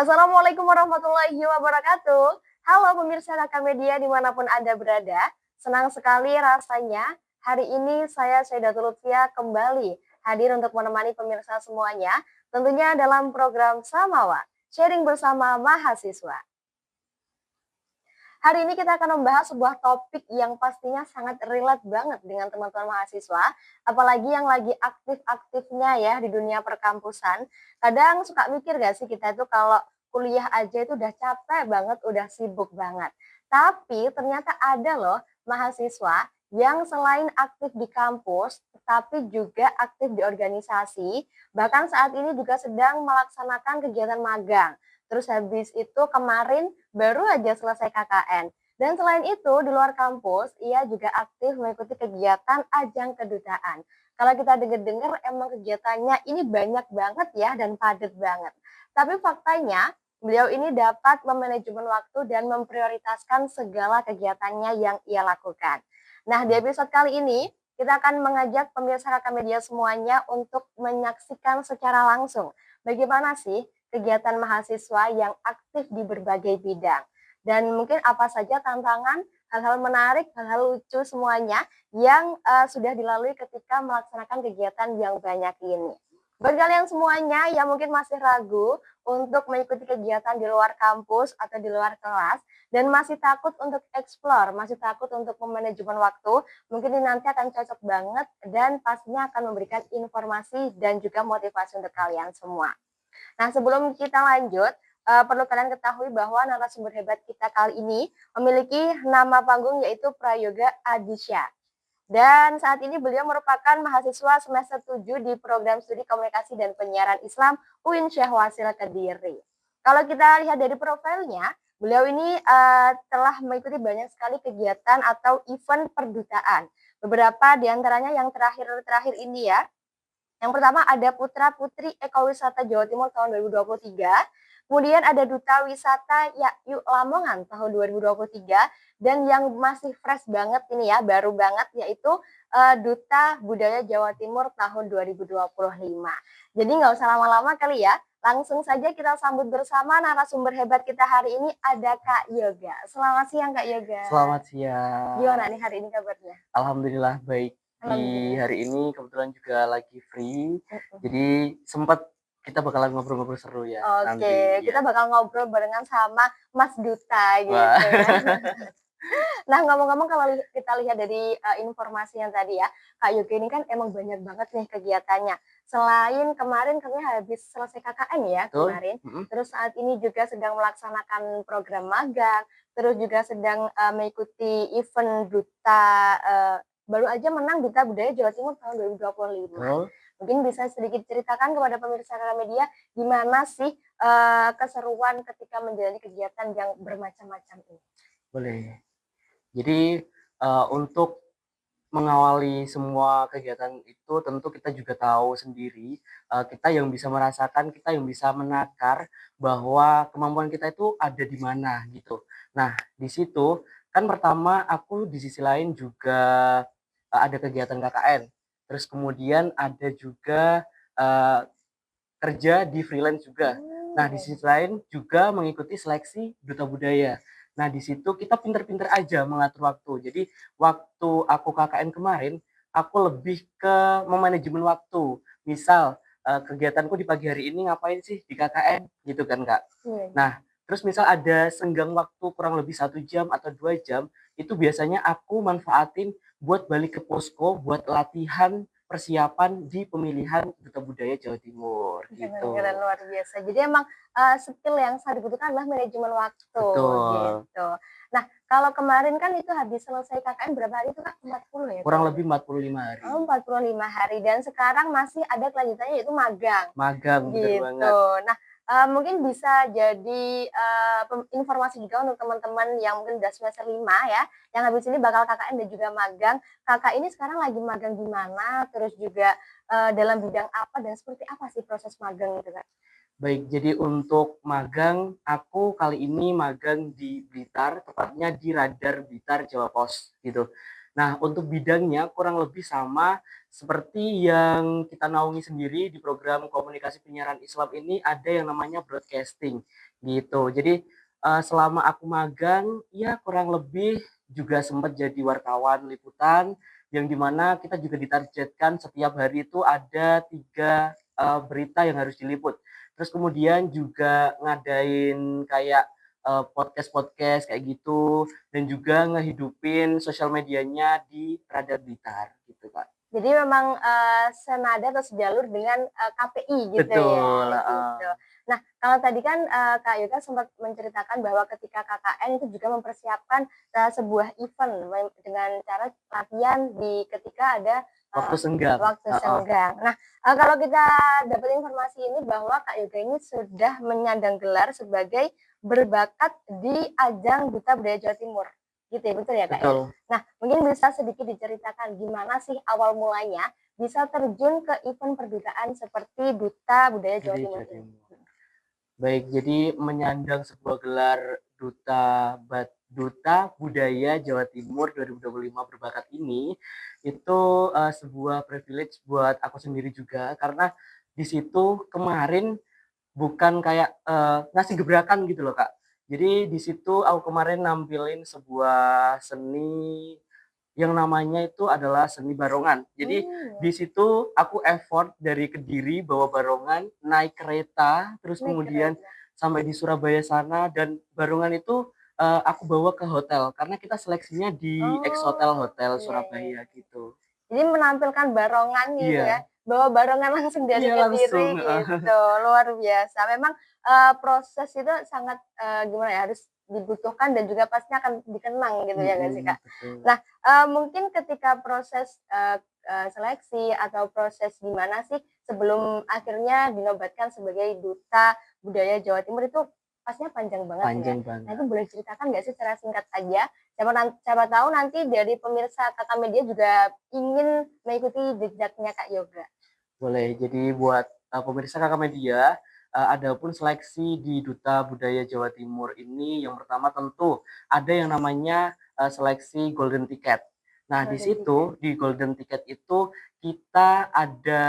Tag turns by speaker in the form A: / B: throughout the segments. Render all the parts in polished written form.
A: Assalamualaikum warahmatullahi wabarakatuh. Halo pemirsa Kakak Media dimanapun Anda berada. Senang sekali rasanya hari ini saya Saidatul Lutfia kembali hadir untuk menemani pemirsa semuanya. Tentunya dalam program Samawa, sharing bersama mahasiswa. Hari ini kita akan membahas sebuah topik yang pastinya sangat relate banget dengan teman-teman mahasiswa, apalagi yang lagi aktif-aktifnya ya di dunia perkampusan. Kadang suka mikir gak sih kita itu kalau kuliah aja itu udah capek banget, udah sibuk banget. Tapi ternyata ada loh mahasiswa yang selain aktif di kampus, tetapi juga aktif di organisasi, bahkan saat ini juga sedang melaksanakan kegiatan magang. Terus habis itu kemarin baru aja selesai KKN. Dan selain itu, di luar kampus, ia juga aktif mengikuti kegiatan ajang kedutaan. Kalau kita dengar-dengar, emang kegiatannya ini banyak banget ya dan padat banget. Tapi faktanya, beliau ini dapat memanajemen waktu dan memprioritaskan segala kegiatannya yang ia lakukan. Nah, di episode kali ini, kita akan mengajak pemirsa Kakak Media semuanya untuk menyaksikan secara langsung bagaimana sih kegiatan mahasiswa yang aktif di berbagai bidang. Dan mungkin apa saja tantangan, hal-hal menarik, hal-hal lucu semuanya yang sudah dilalui ketika melaksanakan kegiatan yang banyak ini. Bagi kalian semuanya yang mungkin masih ragu untuk mengikuti kegiatan di luar kampus atau di luar kelas dan masih takut untuk explore, masih takut untuk memanajemen waktu, mungkin ini nanti akan cocok banget dan pastinya akan memberikan informasi dan juga motivasi untuk kalian semua. Nah, sebelum kita lanjut, perlu kalian ketahui bahwa narasumber hebat kita kali ini memiliki nama panggung yaitu Prayoga Adisya. Dan saat ini beliau merupakan mahasiswa semester 7 di program studi komunikasi dan penyiaran Islam UIN Syekh Wasil Kediri. Kalau kita lihat dari profilnya, beliau ini telah mengikuti banyak sekali kegiatan atau event perdutaan. Beberapa di antaranya yang terakhir ini ya, yang pertama ada Putra Putri Ekowisata Jawa Timur tahun 2023, kemudian ada Duta Wisata Yuk Lamongan tahun 2023, dan yang masih fresh banget ini ya, baru banget yaitu Duta Budaya Jawa Timur tahun 2025. Jadi nggak usah lama-lama kali ya, langsung saja kita sambut bersama narasumber hebat kita hari ini ada Kak Yoga. Selamat siang Kak Yoga.
B: Selamat siang.
A: Gimana nih hari ini kabarnya?
B: Alhamdulillah baik. Di
A: Alhamdulillah.
B: hari ini kebetulan juga lagi free, jadi sempat kita bakalan ngobrol-ngobrol seru ya nanti.
A: Oke, kita bakal ngobrol barengan sama Mas Duta gitu
B: Wah.
A: ya. Nah, ngomong-ngomong kalau kita lihat dari informasi yang tadi ya, Kak Yoga ini kan emang banyak banget nih kegiatannya. Selain kemarin katanya habis selesai KKN ya
B: Betul.
A: kemarin, terus saat ini juga sedang melaksanakan program magang, terus juga sedang mengikuti event duta baru aja menang Duta Budaya Jawa Timur tahun 2025.
B: Betul.
A: Mungkin bisa sedikit ceritakan kepada pemirsa Kakak Media gimana sih keseruan ketika menjalani kegiatan yang bermacam-macam ini?
B: Boleh. Jadi untuk mengawali semua kegiatan itu tentu kita juga tahu sendiri, kita yang bisa merasakan, kita yang bisa menakar bahwa kemampuan kita itu ada di mana gitu. Nah, di situ kan pertama aku di sisi lain juga ada kegiatan KKN, terus kemudian ada juga kerja di freelance juga. Nah, di sisi lain juga mengikuti seleksi duta budaya. Nah, di situ kita pinter-pinter aja mengatur waktu. Jadi, waktu aku KKN kemarin, aku lebih ke memanajemen waktu. Misal, kegiatanku di pagi hari ini ngapain sih di KKN, gitu kan, Kak. Nah, terus misal ada senggang waktu kurang lebih 1 jam atau 2 jam, itu biasanya aku manfaatin buat balik ke posko, buat latihan persiapan di pemilihan Duta Budaya Jawa Timur gitu.
A: Keren luar biasa. Jadi emang skill yang sangat dibutuhkan adalah manajemen waktu
B: Betul.
A: gitu. Nah, kalau kemarin kan itu habis selesai KKN berapa hari itu Kak? 40 ya?
B: Kurang lebih 45 hari.
A: Oh, 45 hari dan sekarang masih ada kelanjutannya yaitu magang.
B: Magang, bener banget.
A: Gitu. Nah, mungkin bisa jadi informasi juga untuk teman-teman yang mungkin udah semester 5 ya, yang habis ini bakal KKN dan juga magang. Kakak ini sekarang lagi magang di mana? Terus juga dalam bidang apa dan seperti apa sih proses magang itu, Kak?
B: Baik, jadi untuk magang, aku kali ini magang di Blitar, tepatnya di Radar Blitar Jawa Pos gitu. Nah, untuk bidangnya kurang lebih sama seperti yang kita naungi sendiri di program komunikasi penyiaran Islam ini ada yang namanya broadcasting, gitu. Jadi, selama aku magang, ya kurang lebih juga sempat jadi wartawan liputan, yang di mana kita juga ditargetkan setiap hari itu ada 3 berita yang harus diliput. Terus kemudian juga ngadain kayak, podcast-podcast kayak gitu, dan juga ngehidupin sosial medianya di Radar Blitar, gitu, Kak.
A: Jadi memang, senada atau sejalur dengan, KPI gitu
B: Betul,
A: ya, gitu.
B: heeh.
A: Nah, kalau tadi kan, Kak Yoga sempat menceritakan bahwa ketika KKN itu juga mempersiapkan, sebuah event dengan cara latihan di ketika ada,
B: Waktu
A: eee,
B: senggang,
A: waktu
B: heeh.
A: senggang. Nah, kalau kita dapat informasi ini bahwa Kak Yoga ini sudah menyandang gelar sebagai berbakat di ajang Duta Budaya Jawa Timur, gitu ya, betul ya, Kak, ya?
B: Betul.
A: Nah, mungkin bisa sedikit diceritakan gimana sih awal mulanya bisa terjun ke event perdutaan seperti Duta Budaya Jawa
B: Dari
A: Timur
B: Jawa
A: ini?
B: Timur. Baik, jadi menyandang sebuah gelar Duta Budaya Jawa Timur 2025 berbakat ini, itu, sebuah privilege buat aku sendiri juga, karena di situ kemarin bukan kayak, ngasih gebrakan gitu loh, Kak. Jadi di situ aku kemarin nampilin sebuah seni yang namanya itu adalah seni barongan. Jadi
A: Mmm,
B: di situ aku effort dari Kediri bawa barongan, naik kereta, terus
A: naik
B: kemudian
A: kereta.
B: sampai di Surabaya sana dan barongan itu, aku bawa ke hotel karena kita seleksinya di X Hotel
A: Oh,
B: Hotel
A: iya iya
B: Surabaya
A: iya.
B: gitu.
A: Jadi menampilkan barongan gitu ya,
B: Iya,
A: bawa barongan langsung dari
B: iya langsung,
A: Kediri
B: heeh,
A: gitu, luar biasa. Memang, proses itu sangat, gimana ya, harus dibutuhkan dan juga pastinya akan dikenang gitu ya nggak sih, Kak?
B: betul.
A: Nah, mungkin ketika proses, seleksi atau proses gimana sih sebelum akhirnya dinobatkan sebagai Duta Budaya Jawa Timur itu pastinya panjang banget ya.
B: Panjang
A: Nah itu
B: banget.
A: boleh ceritakan nggak sih secara singkat aja siapa tahu nanti dari pemirsa Kakak Media juga ingin mengikuti jejaknya Kak Yoga.
B: Boleh. Jadi buat, pemirsa Kakak Media, ada pun seleksi di Duta Budaya Jawa Timur ini yang pertama tentu ada yang namanya, seleksi golden ticket. Nah, di
A: Golden Ticket.
B: situ, di golden ticket itu kita ada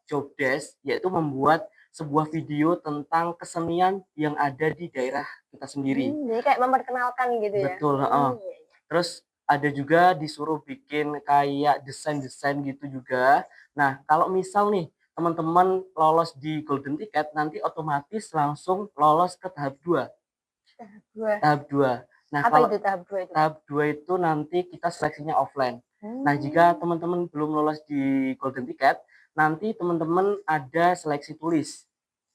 B: job desk, yaitu membuat sebuah video tentang kesenian yang ada di daerah kita sendiri.
A: Jadi kayak memperkenalkan gitu ya?
B: Betul, heeh.
A: Iya iya.
B: Terus ada juga disuruh bikin kayak desain-desain gitu juga. Nah, kalau misal nih teman-teman lolos di golden ticket, nanti otomatis langsung lolos ke tahap 2.
A: Tahap 2.
B: Tahap 2. Nah,
A: Apa
B: kalau
A: itu tahap 2 itu, Kak?
B: tahap 2 itu nanti kita seleksinya offline. Nah, jika
A: Mmm,
B: teman-teman belum lolos di golden ticket, nanti teman-teman ada seleksi tulis.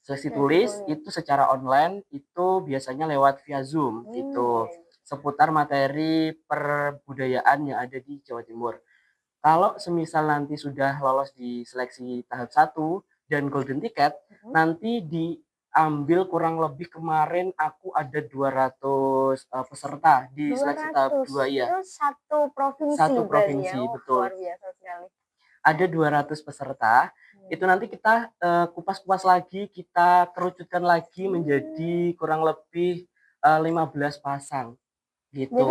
B: Seleksi
A: seleksi
B: tulis
A: tulis.
B: itu secara online, itu biasanya lewat via Zoom
A: Iya
B: gitu,
A: iya.
B: seputar materi perbudayaan yang ada di Jawa Timur. Kalau semisal nanti sudah lolos di seleksi tahap 1 dan golden ticket,
A: Mhm.
B: nanti diambil kurang lebih kemarin aku ada 200, peserta di seleksi tahap
A: 200
B: 2 iya,
A: itu satu provinsi
B: satu
A: berarti ya?
B: provinsi,
A: Oh
B: betul.
A: luar biasa sekali.
B: Ada 200 peserta, itu nanti kita, kupas-kupas lagi, kita kerucutkan lagi
A: Mmm.
B: menjadi kurang lebih, 15 pasang,
A: Jadi,
B: gitu.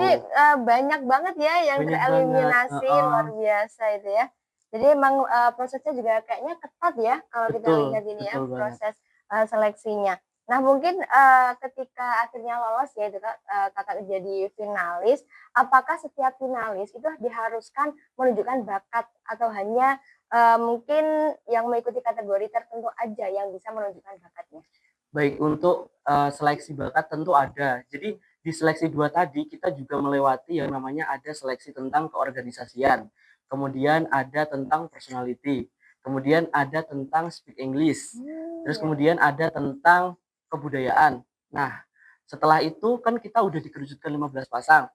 A: banyak banget ya yang
B: Banyak banget,
A: tereliminasi,
B: heeh.
A: luar biasa itu ya. Jadi emang, prosesnya juga kayaknya ketat ya kalau kita
B: Betul,
A: lihat ini ya,
B: betul banget.
A: proses, seleksinya. Nah mungkin, ketika akhirnya lolos ya itu Kak, Kakak jadi finalis, apakah setiap finalis itu diharuskan menunjukkan bakat atau hanya, mungkin yang mengikuti kategori tertentu aja yang bisa menunjukkan bakatnya?
B: Baik, untuk, seleksi bakat tentu ada. Jadi di seleksi 2 tadi kita juga melewati yang namanya ada seleksi tentang keorganisasian, kemudian ada tentang personality, kemudian ada tentang speak English, terus
A: Iya.
B: kemudian ada tentang kebudayaan. Nah, setelah itu kan kita udah dikerucutkan 15 pasang.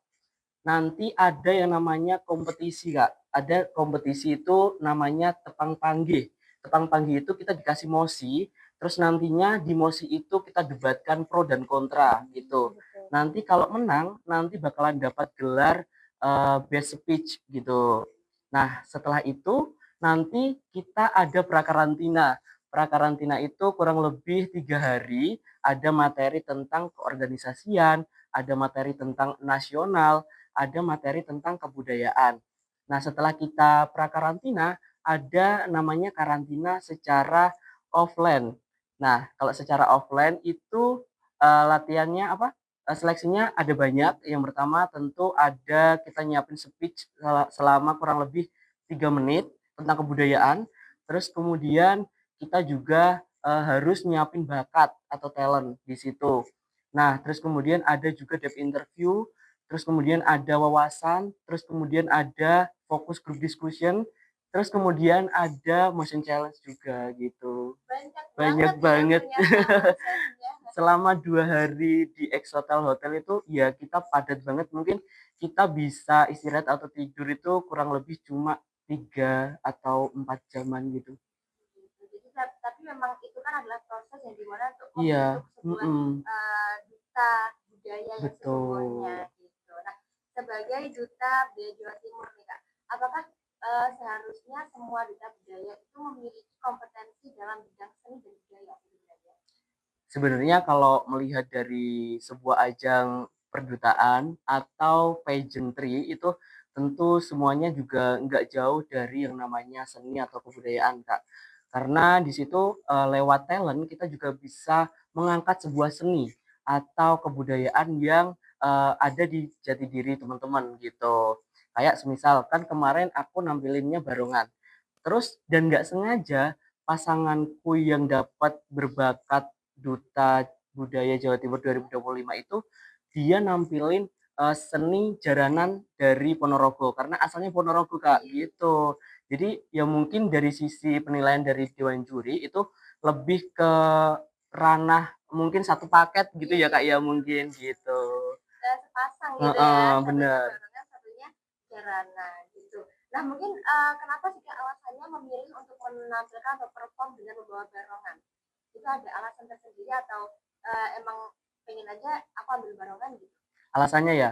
B: Nanti ada yang namanya kompetisi, Kak. Ada kompetisi itu namanya tepang panggih. Tepang panggih itu kita dikasih mosi, terus nantinya di mosi itu kita debatkan pro dan kontra gitu.
A: Gitu.
B: Nanti kalau menang, nanti bakalan dapat gelar, best speech gitu. Nah, setelah itu nanti kita ada prakarantina. Prakarantina itu kurang lebih 3 hari, ada materi tentang keorganisasian, ada materi tentang nasional, ada materi tentang kebudayaan. Nah, setelah kita prakarantina, ada namanya karantina secara offline. Nah, kalau secara offline itu latihannya apa, seleksinya ada banyak. Yang pertama tentu ada kita nyiapin speech selama kurang lebih 3 menit tentang kebudayaan, terus kemudian kita juga, harus nyiapin bakat atau talent di situ. Nah, terus kemudian ada juga depth interview, terus kemudian ada wawasan, terus kemudian ada fokus group discussion, terus kemudian ada motion challenge juga gitu.
A: Banyak
B: Banyak
A: banget ya
B: banget.
A: ternyata alasannya.
B: Selama 2 hari di X hotel itu ya kita padat banget, mungkin kita bisa istirahat atau tidur itu kurang lebih cuma 3 atau 4 jaman gitu.
A: Gitu. Jadi tapi memang itu kan adalah proses yang dimana untuk
B: Iya,
A: membentuk sebuah
B: mhm,
A: duta budaya yang sesungguhnya
B: betul.
A: gitu. Nah, sebagai duta budaya Jawa Timur nih Kak, apakah seharusnya semua duta budaya itu memiliki kompetensi dalam bidang seni dan budaya sebenarnya?
B: Sebenarnya kalau melihat dari sebuah ajang perdutaan atau pageantry itu tentu semuanya juga nggak jauh dari yang namanya seni atau kebudayaan, Kak. Karena di situ, lewat talent kita juga bisa mengangkat sebuah seni atau kebudayaan yang, ada di jati diri teman-teman gitu. Kayak semisal kan kemarin aku nampilinnya barongan, terus dan nggak sengaja pasanganku yang dapat berbakat Duta Budaya Jawa Timur 2025 itu, dia nampilin, seni jaranan dari Ponorogo, karena asalnya Ponorogo, Kak, gitu. Jadi, ya mungkin dari sisi penilaian dari dewan juri itu lebih ke ranah mungkin satu paket gitu
A: Iya
B: ya,
A: iya
B: Kak, ya
A: iya.
B: mungkin gitu.
A: Sepasang gitu ya,
B: Heeh,
A: satunya
B: bener.
A: barengan, satunya jarana gitu. Nah mungkin kenapa sih Kak alasannya memilih untuk menampilkan atau perform dengan membawa barongan? Itu ada alasan tersendiri atau emang pengen aja aku ambil barongan gitu?
B: Alasannya ya?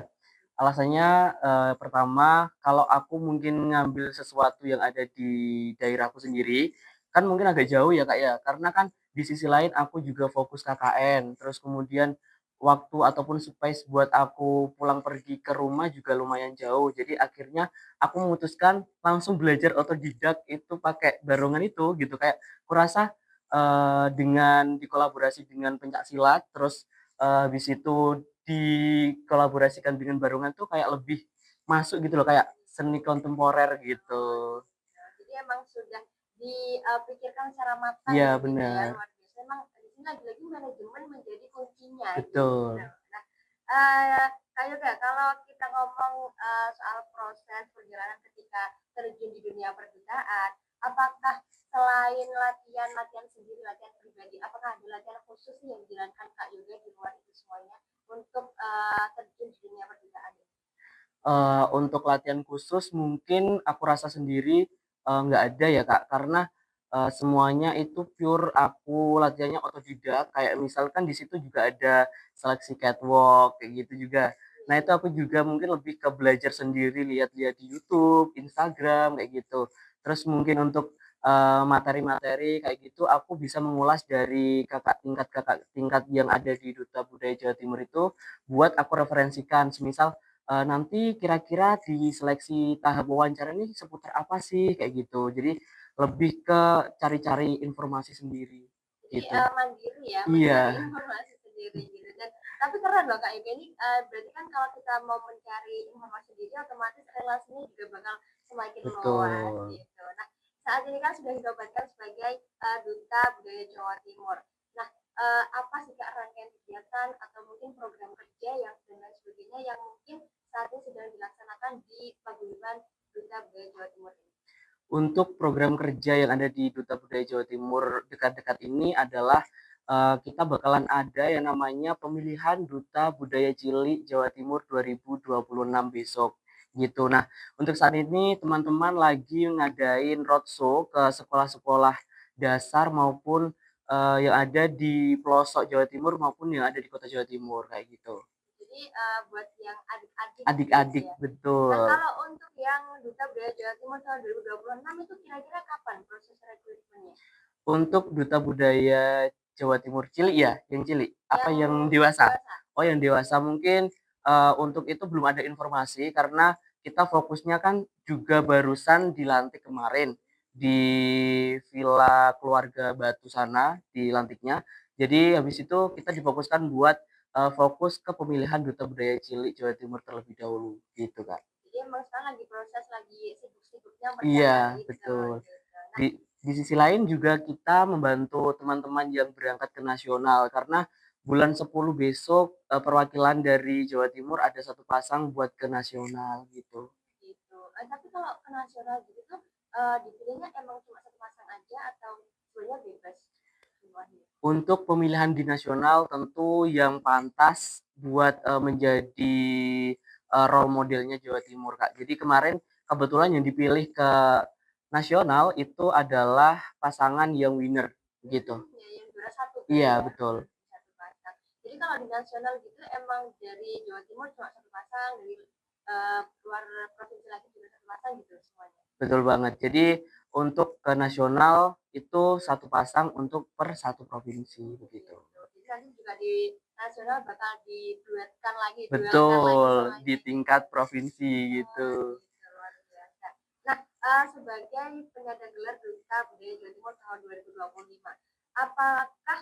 B: Alasannya, pertama, kalau aku mungkin ngambil sesuatu yang ada di daerahku sendiri, kan mungkin agak jauh ya, Kak, ya. Karena kan di sisi lain aku juga fokus KKN, terus kemudian waktu ataupun space buat aku pulang pergi ke rumah juga lumayan jauh. Jadi akhirnya aku memutuskan langsung belajar otodidak itu pakai barongan itu gitu. Kayak kurasa, dengan dikolaborasi dengan pencaksilat, terus, habis itu dikolaborasikan dengan barongan tuh kayak lebih masuk gitu loh, kayak seni kontemporer gitu.
A: Jadi emang sudah dipikirkan secara matang
B: Iya
A: ya gitu ya,
B: bener,
A: luar biasa. Emang di sini lagi-lagi manajemen menjadi kuncinya gitu.
B: betul.
A: Nah, Kak Yoga, kalau kita ngomong soal proses perjalanan ketika terjun di dunia perdutaan, apakah selain latihan-latihan sendiri, latihan pribadi, apakah ada latihan khusus yang dijalankan Kak Yoga di luar itu semuanya untuk terjun di dunia perdutaan ini?
B: Untuk latihan khusus mungkin aku rasa sendiri, nggak ada ya, Kak, karena, semuanya itu pure aku latihannya otodidak, kayak misalkan di situ juga ada seleksi catwalk kayak gitu juga. Nah itu aku juga mungkin lebih ke belajar sendiri, lihat-lihat di YouTube, Instagram, kayak gitu. Terus mungkin untuk, materi-materi kayak gitu aku bisa mengulas dari kakak tingkat yang ada di Duta Budaya Jawa Timur itu, buat aku referensikan. Semisal nanti kira-kira di seleksi tahap wawancara nih seputar apa sih? Kayak gitu. Jadi lebih ke cari-cari informasi sendiri,
A: Jadi
B: gitu.
A: mandiri ya, mencari
B: Iya,
A: informasi sendiri gitu. Dan tapi keren loh Kak Ega ini berarti kan kalau kita mau mencari informasi sendiri otomatis relasinya juga bakal semakin luas
B: betul.
A: gitu. Nah, saat ini kan sudah dinobatkan sebagai Duta Budaya Jawa Timur. Nah, apa sih Kak rangkaian kegiatan atau mungkin program kerja yang dan lain sebagainya yang mungkin saat ini sedang dilaksanakan di paguyuban Duta Budaya Jawa Timur ini?
B: Untuk program kerja yang ada di Duta Budaya Jawa Timur dekat-dekat ini adalah, kita bakalan ada yang namanya pemilihan Duta Budaya Cilik Jawa Timur 2026 besok, gitu. Nah, untuk saat ini teman-teman lagi ngadain roadshow ke sekolah-sekolah dasar maupun, yang ada di pelosok Jawa Timur maupun yang ada di kota Jawa Timur, kayak gitu.
A: Jadi buat yang adik-adik gitu
B: Adik-adik,
A: ya. Nah,
B: betul.
A: kalau untuk yang Duta Budaya Jawa Timur tahun 2026 itu kira-kira kapan proses rekrutmennya?
B: Untuk Duta Budaya Jawa Timur cilik ya? Yang cilik? Apa
A: Yang
B: yang dewasa?
A: dewasa?
B: Oh yang dewasa mungkin, untuk itu belum ada informasi karena kita fokusnya kan juga barusan dilantik kemarin di Villa Keluarga Batu sana, dilantiknya. Jadi habis itu kita difokuskan buat, fokus ke pemilihan Duta Budaya Cilik Jawa Timur terlebih dahulu, gitu, Kak.
A: Jadi emang sekarang lagi proses, lagi sibuk-sibuknya
B: Iya,
A: persiapan itu,
B: betul.
A: gitu. Nah,
B: Di sisi lain juga kita membantu teman-teman yang berangkat ke nasional, karena bulan 10 besok, perwakilan dari Jawa Timur ada satu pasang buat ke nasional, gitu.
A: gitu. Tapi kalau ke nasional gitu tuh, dipilihnya emang cuma satu pasang aja atau sebenarnya bebas semuanya?
B: Untuk pemilihan di nasional tentu yang pantas buat, menjadi, role modelnya Jawa Timur, Kak. Jadi kemarin kebetulan yang dipilih ke nasional itu adalah pasangan yang winner, gitu.
A: Ya yang juara satu berarti
B: Iya,
A: ya?
B: betul.
A: Satu pasang. Jadi kalau di nasional gitu emang dari Jawa Timur cuma satu pasang, dari, luar provinsi lagi juga satu pasang gitu semuanya?
B: Betul banget. Jadi untuk ke nasional itu satu pasang untuk per satu provinsi, begitu.
A: Gitu. Jadi nanti juga di nasional bakal diduetkan lagi
B: Betul,
A: sama
B: di
A: ini.
B: tingkat provinsi gitu.
A: Gitu, luar biasa. Nah, sebagai penyandang gelar Duta Budaya Jawa Timur tahun 2025, apakah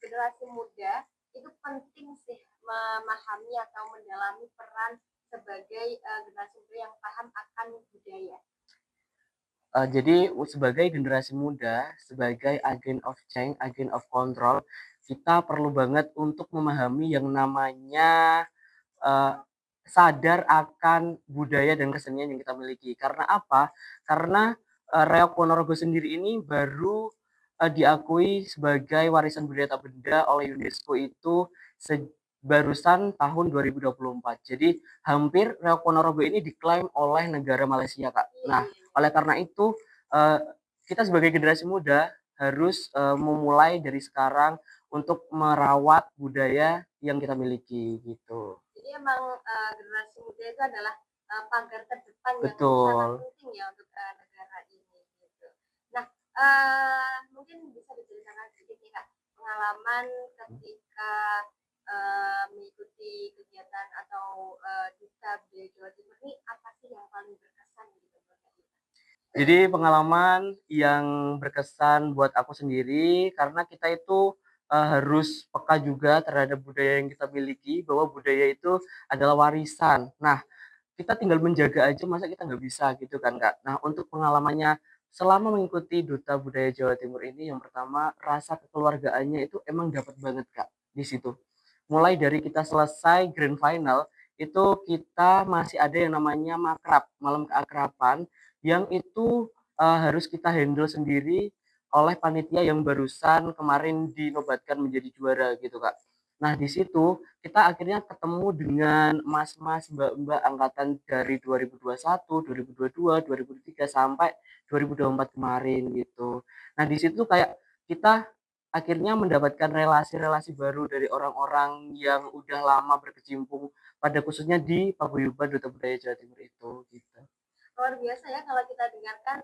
A: generasi muda itu penting sih memahami atau mendalami peran sebagai generasi muda yang paham akan budaya?
B: Jadi sebagai generasi muda, sebagai agent of change, agent of control, kita perlu banget untuk memahami yang namanya, eee, sadar akan budaya dan kesenian yang kita miliki. Karena apa? Karena, Reok Ponorogo sendiri ini baru, diakui sebagai warisan budaya tak benda oleh UNESCO itu barusan tahun 2024. Jadi hampir Reok Ponorogo ini diklaim oleh negara Malaysia, Kak.
A: Iya,
B: Nah,
A: iya, iya.
B: oleh karena itu, eee, kita sebagai generasi muda harus, memulai dari sekarang untuk merawat budaya yang kita miliki, gitu.
A: Jadi emang generasi muda itu adalah pagar terdepan yang sangat
B: Betul.
A: penting ya untuk negara ini gitu. Nah, mungkin bisa diceritakan sedikit nih Kak, pengalaman ketika mengikuti kegiatan atau duta budaya Jawa Timur ini apa sih yang paling berkesan gitu buat Kak Gita?
B: Jadi pengalaman yang berkesan buat aku sendiri karena kita itu, harus peka juga terhadap budaya yang kita miliki, bahwa budaya itu adalah warisan. Nah, kita tinggal menjaga aja masa kita nggak bisa gitu kan, Kak. Nah, untuk pengalamannya selama mengikuti Duta Budaya Jawa Timur ini, yang pertama rasa kekeluargaannya itu emang dapat banget, Kak, di situ. Mulai dari kita selesai grand final, itu kita masih ada yang namanya makrab, malam keakraban, yang itu, harus kita handle sendiri oleh panitia yang barusan kemarin dinobatkan menjadi juara gitu, Kak. Nah, di situ kita akhirnya ketemu dengan mas-mas, mbak-mbak angkatan dari 2021, 2022, 2023, sampai 2024 kemarin gitu. Nah, di situ kayak kita akhirnya mendapatkan relasi-relasi baru dari orang-orang yang udah lama berkecimpung pada khususnya di paguyuban Duta Budaya Jawa Timur itu, gitu.
A: Luar biasa ya kalau kita dengarkan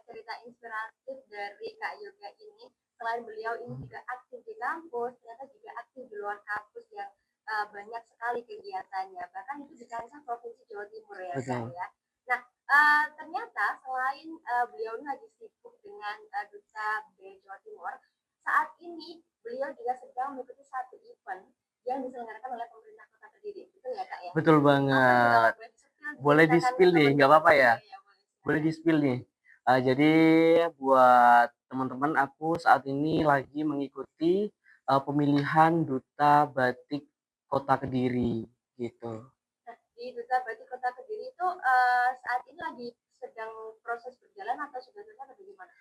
A: cerita inspiratif dari Kak Yoga ini. Selain beliau ini juga aktif di kampus, ternyata juga aktif di luar kampus yang banyak sekali kegiatannya. Bahkan itu di kancah Provinsi Jawa Timur ya Kak
B: Betul.
A: ya. Nah, ternyata selain beliau ini lagi sibuk dengan Duta Budaya Jawa Timur, saat ini beliau juga sedang mengikuti satu event yang diselenggarakan oleh pemerintah Kota Kediri. Betul ya Kak ya?
B: Betul
A: Apa itu kalau
B: banget.
A: boleh di-spill
B: Boleh
A: diceritakan ke
B: di-spill nih, nggak
A: teman-teman?
B: apa-apa ya?
A: Iya, iya, boleh
B: Boleh
A: silakan.
B: di-spill nih. Jadi buat teman-teman, aku saat ini lagi mengikuti, pemilihan Duta Batik Kota Kediri, gitu.
A: Nah, di Duta Batik Kota Kediri itu saat ini lagi sedang proses berjalan atau sudah selesai atau bagaimana?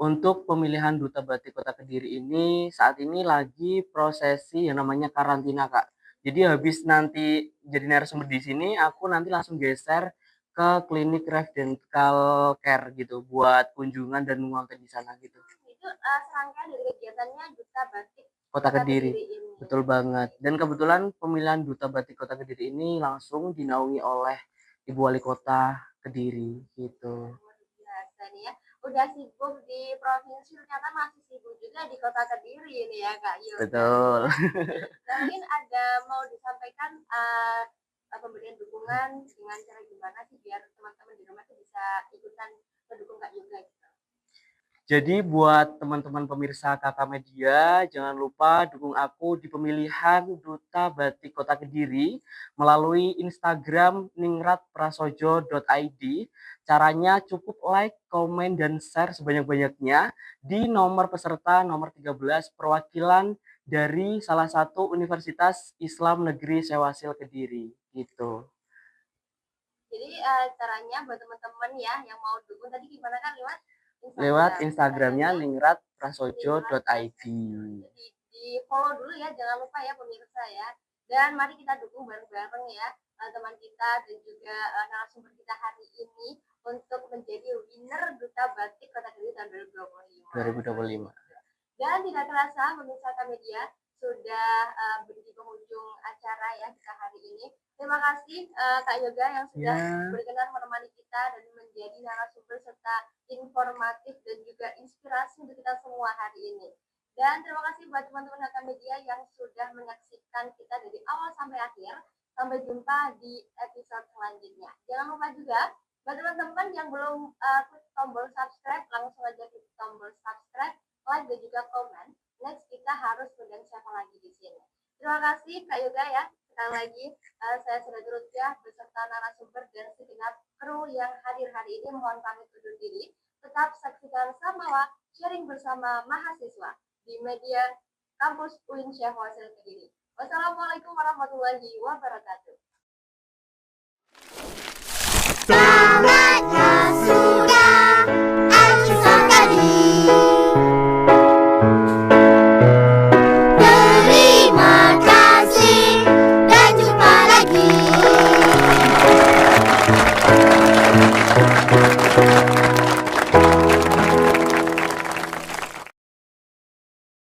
B: Untuk pemilihan Duta Batik Kota Kediri ini, saat ini lagi prosesi yang namanya karantina, Kak. Jadi habis nanti jadi narasumber di sini, aku nanti langsung geser ke klinik Ref Dental Care gitu, buat kunjungan dan ngonten di sana gitu.
A: Itu serangkaian dari kegiatannya Duta Batik
B: Kota
A: Kota
B: Kediri,
A: Kediri ini.
B: betul banget. Dan kebetulan pemilihan Duta Batik Kota Kediri ini langsung dinaungi oleh Ibu Wali Kota Kediri gitu.
A: Luar biasa nih ya. Udah sibuk di provinsi, ternyata masih sibuk juga di Kota Kediri ini ya Kak Yoga nih
B: Betul.
A: ya. Nah, mungkin ada mau disampaikan pemberian dukungan dengan cara gimana sih biar teman-teman di rumah tuh bisa ikutan mendukung Kak Yoga gitu.
B: Jadi buat teman-teman pemirsa Kakak Media, jangan lupa dukung aku di pemilihan Duta Batik Kota Kediri melalui Instagram ningratprasojo.id. Caranya cukup like, komen, dan share sebanyak-banyaknya di nomor peserta nomor 13 perwakilan dari salah satu Universitas Islam Negeri Sewasil Kediri. Gitu.
A: Jadi caranya buat teman-teman ya yang mau dukung tadi gimana kan lewat
B: Lewat
A: Instagram.
B: Instagramnya
A: Instagramnya Ningrat
B: ningratprasojo.id.
A: itu di follow dulu ya, jangan lupa ya pemirsa ya. Dan mari kita dukung bareng-bareng ya teman kita dan juga narasumber kita hari ini untuk menjadi winner Duta Batik Kota Kediri tahun 2025.
B: 2025.
A: Dan tidak terasa pemirsa media sudah di penghujung acara ya kita hari ini. Terima kasih Kak Yoga yang sudah berkenan menemani kita dan menjadi narasumber serta informatif dan juga inspirasi untuk kita semua hari ini. Dan terima kasih buat teman-teman Haka Media yang sudah menyaksikan kita dari awal sampai akhir. Sampai jumpa di episode selanjutnya. Jangan lupa juga buat teman-teman yang belum klik tombol subscribe, langsung aja klik tombol subscribe, like dan juga komen. Next kita harus undang siapa lagi di sini. Terima kasih Kak Yoga ya. Sekali lagi saya sudah Durutja beserta narasumber dan segenap kru yang hadir hari ini mohon pamit undur diri. Tetap saksikan Samawa sharing bersama mahasiswa di media Kampus UIN Syekh Wasil Kediri. Wassalamualaikum warahmatullahi wabarakatuh.